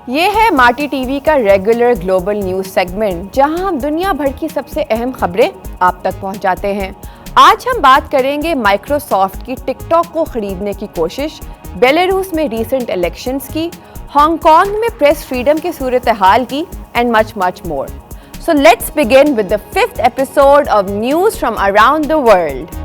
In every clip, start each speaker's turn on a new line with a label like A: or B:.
A: ये है माटी टीवी का रेगुलर ग्लोबल न्यूज सेगमेंट, जहां हम दुनिया भर की सबसे अहम खबरें आप तक पहुंचाते हैं। आज हम बात करेंगे माइक्रोसॉफ्ट की टिकटॉक को खरीदने की कोशिश, बेलारूस में रीसेंट इलेक्शंस की, हांगकांग में प्रेस फ्रीडम की सूरत हाल की and much more. So let's begin with the 5th episode of news from around the world.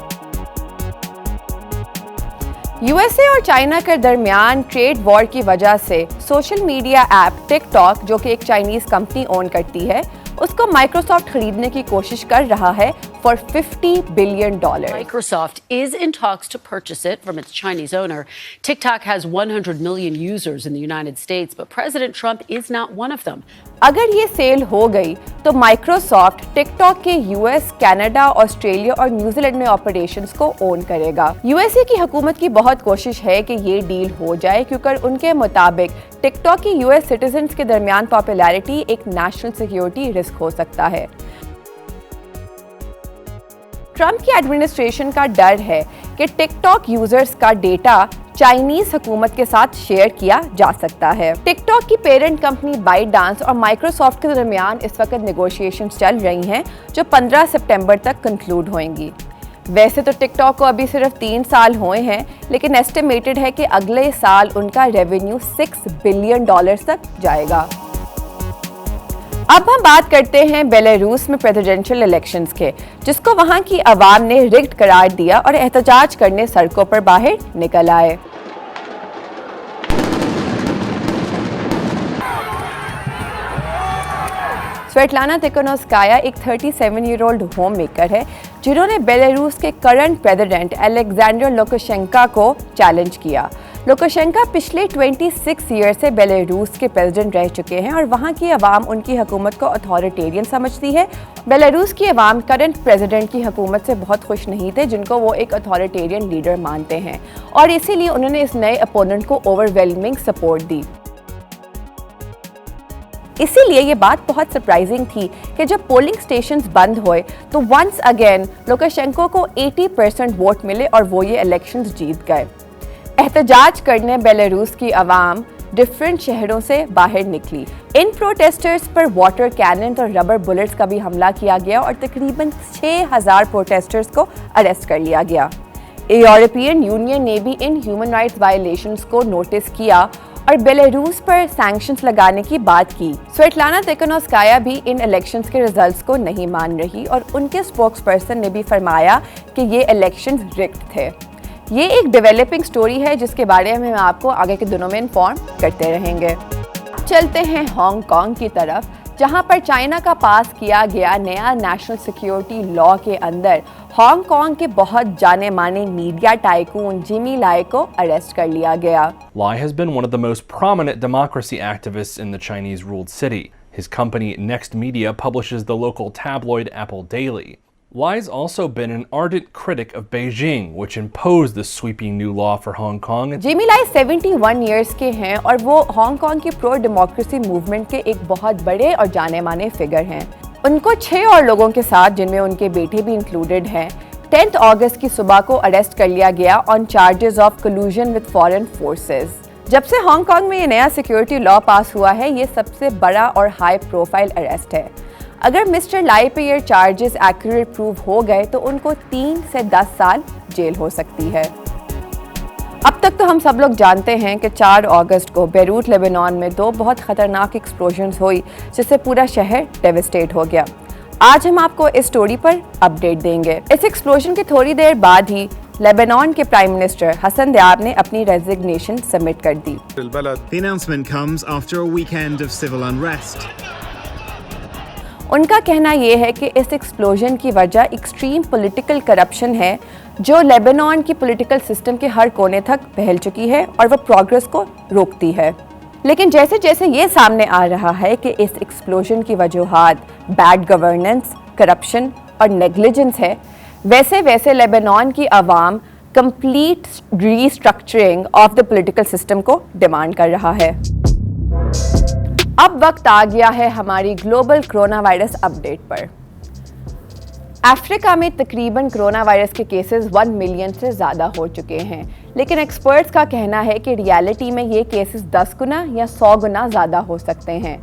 A: USA और चाइना के दरमियान ट्रेड वॉर की वजह से सोशल मीडिया ऐप टिकटॉक, जो कि एक चाइनीज कंपनी ओन करती है, उसको माइक्रोसॉफ्ट खरीदने की कोशिश कर रहा है for $50 billion.
B: Microsoft is in talks to purchase it from its Chinese owner. TikTok has 100 million users in the United States, but President Trump is not one of them.
A: अगर ये सेल हो गई तो माइक्रोसॉफ्ट टिकटॉक के US, Canada, Australia और New Zealand में operations को own करेगा। यूएसए की हुकूमत की बहुत कोशिश है कि ये डील हो जाए, क्योंकि उनके मुताबिक टिकटॉक की यूएस सिटीजन्स के दरमियान पॉपुलैरिटी एक नेशनल सिक्योरिटी रिस्क हो सकता है। ट्रंप की एडमिनिस्ट्रेशन का डर है कि टिकटॉक यूजर्स का डेटा चाइनीज हुकूमत के साथ शेयर किया जा सकता है। टिकटॉक की पेरेंट कंपनी बाइटडांस और माइक्रोसॉफ्ट के दरमियान इस वक्त नेगोशिएशंस चल रही हैं, जो 15 सितंबर तक कंक्लूड होंगी। वैसे तो टिकटॉक को अभी सिर्फ 3 साल हुए हैं, लेकिन एस्टिमेटेड है कि अगले साल उनका रेवेन्यू $6 बिलियन तक जाएगा। अब हम बात करते हैं बेलारूस में प्रेसिडेंशियल इलेक्शंस के, जिसको वहां की आवाम ने रिग्ड करार दिया और एहतजाज करने सड़कों पर बाहर निकल आए। स्वेटलाना तिखोनोव्स्काया एक 37-year-old होम मेकर है, जिन्होंने बेलारूस के करंट प्रेसिडेंट अलेक्जेंडर लुकाशेंको को चैलेंज किया। लुकाशेंको पिछले 26 ईयर से बेलारूस के प्रेसिडेंट रह चुके हैं और वहां की आवाम उनकी हुकूमत को अथॉरिटेरियन समझती है। बेलारूस की आवाम करंट प्रेसिडेंट की हुकूमत से बहुत खुश नहीं थे, जिनको वो एक अथॉरिटेरियन लीडर मानते हैं, और इसीलिए उन्होंने इस नए अपोनेंट को ओवरवेलमिंग सपोर्ट दी। इसीलिए ये बात बहुत सरप्राइजिंग थी कि जब पोलिंग स्टेशंस बंद हुए तो वंस अगेन लुकाशेंको को 80% वोट मिले और वो ये इलेक्शंस जीत गए। एहतजाज करने बेलारूस की आवाम डिफरेंट शहरों से बाहर निकली। इन प्रोटेस्टर्स पर वाटर कैनन और रबर बुलेट्स का भी हमला किया गया और तकरीबन 6000 प्रोटेस्टर्स को अरेस्ट कर लिया गया। यूरोपियन यूनियन ने भी इन ह्यूमन राइट्स वायलेशंस को नोटिस किया और बेलारूस पर सैंक्शंस लगाने की बात की। स्वेटलाना तिखोनोव्स्काया भी इन इलेक्शंस के रिजल्ट्स को नहीं मान रही और उनके स्पोक्सपर्सन ने भी फरमाया कि ये इलेक्शंस रिग्ड थे। ये एक डेवलपिंग स्टोरी है, जिसके बारे में हम आपको आगे के दिनों में इन्फॉर्म करते रहेंगे। चलते हैं हांगकांग की तरफ, जहां पर चाइना का पास किया गया नया नेशनल सिक्योरिटी लॉ के अंदर हांगकांग के बहुत जाने माने मीडिया टाइकून जिमी लाई को अरेस्ट कर लिया गया।
C: Lai has been one of the most prominent democracy activists in the Chinese-ruled city. His company Next Media publishes the local tabloid Apple Daily. Lai's also been an ardent critic of Beijing, which imposed the sweeping new law for Hong Kong.
A: Jimmy lie 71 years के हैं और वो Hong Kong की pro democracy movement के एक बहुत बड़े और जाने माने फिगर हैं। उनको 6 और लोगों के साथ, जिनमें उनके बेटे भी इंक्लूडेड हैं, 10 अगस्त की सुबह को अरेस्ट कर लिया गया on charges of collusion with foreign forces. जब से हांगकांग में ये नया सिक्योरिटी लॉ पास हुआ है, ये सबसे बड़ा और हाई प्रोफाइल अरेस्ट है। अगर मिस्टर लाई पे ये चार्जेस एक्यूरेट प्रूव हो गए तो उनको 3 से 10 साल जेल हो सकती है। अब तक तो हम सब लोग जानते हैं कि 4 अगस्त को बेरूत लेबनान में 2 बहुत खतरनाक एक्सप्लोजन्स हुई, जिससे पूरा शहर डेवास्टेट हो गया। आज हम आपको इस स्टोरी पर अपडेट देंगे। इस एक्सप्लोजन के थोड़ी देर बाद ही लेबनान के प्राइम मिनिस्टर हसन दियाब ने अपनी रेजिग्नेशन सबमिट कर दी।
D: The announcement comes after a weekend of civil unrest.
A: उनका कहना यह है कि इस एक्सप्लोजन की वजह एक्सट्रीम पॉलिटिकल करप्शन है, जो लेबनान की पॉलिटिकल सिस्टम के हर कोने तक फैल चुकी है और वह प्रोग्रेस को रोकती है। लेकिन जैसे जैसे ये सामने आ रहा है कि इस एक्सप्लोजन की वजूहात बैड गवर्नेंस, करप्शन और नेग्लिजेंस है, वैसे वैसे लेबनान की आवाम complete restructuring of the political system को डिमांड कर रहा है। अब वक्त आ गया है हमारी ग्लोबल कोरोना वायरस अपडेट पर। अफ्रीका में तकरीबन कोरोना वायरस के केसेस 1 मिलियन से ज़्यादा हो चुके हैं, लेकिन एक्सपर्ट्स का कहना है कि रियलिटी में ये केसेस 10 गुना या 100 गुना ज़्यादा हो सकते हैं।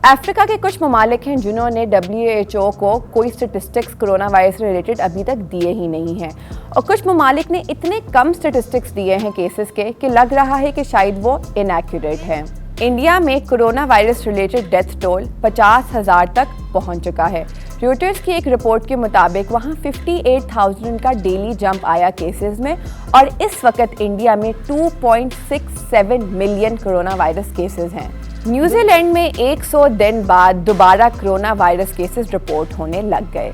A: अफ्रीका के कुछ ममालिक हैं जिन्होंने WHO को कोई स्टेटिस्टिक्स कोरोना वायरस से रिलेटेड अभी तक दिए ही नहीं हैं, और कुछ ममालिक ने इतने कम स्टेटिस्टिक्स दिए हैं केसेस के कि लग रहा है कि शायद वो इनएक्यूरेट हैं। इंडिया में corona virus related death toll 50,000 तक पहुंच चुका है। रॉयटर्स की एक रिपोर्ट के मुताबिक वहां 58,000 का डेली जंप आया केसेस में, और इस वक्त इंडिया में 2.67 मिलियन कोरोना वायरस केसेस हैं। न्यूजीलैंड में 100 दिन बाद दोबारा कोरोना वायरस केसेस रिपोर्ट होने लग गए।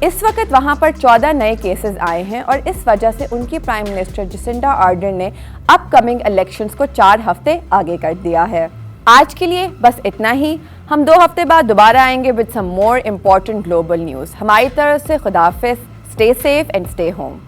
A: इस वक्त वहां पर 14 नए केसेस आए हैं, और इस वजह से उनकी प्राइम मिनिस्टर जसिंडा आर्डर्न ने अपकमिंग इलेक्शंस को 4 हफ्ते आगे कर दिया है। आज के लिए बस इतना ही। हम 2 हफ्ते बाद दोबारा आएंगे with some more important global news. हमारी तरफ से खुदाफिज, stay safe and stay home.